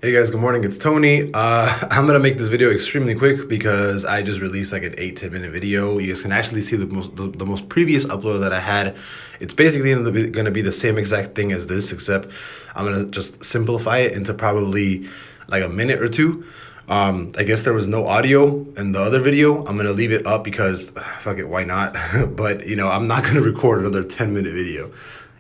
Hey guys, good morning. It's Tony. I'm gonna make this video extremely quick because I just released like an 8-10 minute video. You guys can actually see the most previous upload that I had. It's basically gonna be the same exact thing as this, except I'm gonna just simplify it into probably like a minute or two. I guess there was no audio in the other video. I'm gonna leave it up because fuck it, why not? But you know, I'm not gonna record another 10-minute video.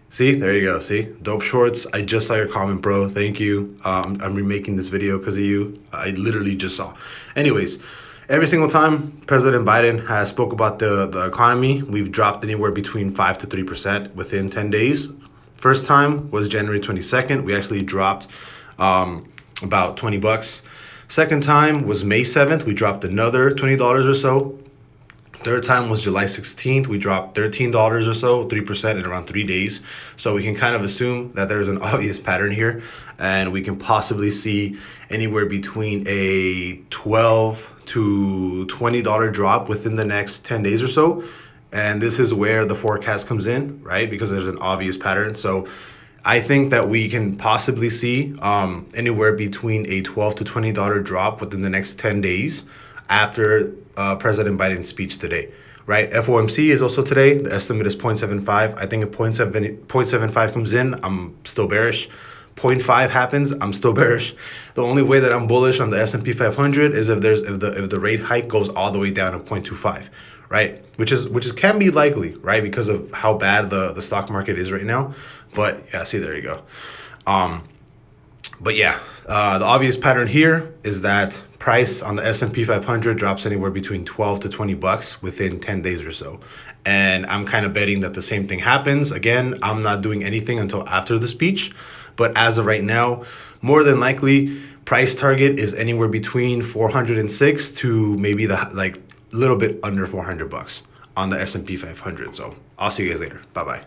See, there you go. See, dope shorts. I just saw your comment, bro. Thank you. I'm remaking this video because of you. I literally just saw. Anyways, every single time President Biden has spoke about the economy, we've dropped anywhere between 5 to 3% within 10 days. First time was January 22nd. We actually dropped about 20 bucks. Second time was May 7th. We dropped another $20 or so. Third time was July 16th. We dropped $13 or so, 3% in around 3 days. So we can kind of assume that there's an obvious pattern here, and we can possibly see anywhere between a $12 to $20 drop within the next 10 days or so. And this is where the forecast comes in, right? Because there's an obvious pattern. So I think that we can possibly see anywhere between a $12 to $20 drop within the next 10 days after President Biden's speech today, right? FOMC is also today. The estimate is 0.75. I think if 0.75 comes in, I'm still bearish. 0.5 happens, I'm still bearish. The only way that I'm bullish on the S&P 500 is if the rate hike goes all the way down to 0.25, right? Which can be likely, right? Because of how bad the stock market is right now. But yeah, see, there you go. But yeah, the obvious pattern here is that price on the S&P 500 drops anywhere between 12 to 20 bucks within 10 days or so. And I'm kind of betting that the same thing happens. Again, I'm not doing anything until after the speech. But as of right now, more than likely, price target is anywhere between 406 to maybe the like little bit under 400 bucks on the S&P 500. So I'll see you guys later. Bye-bye.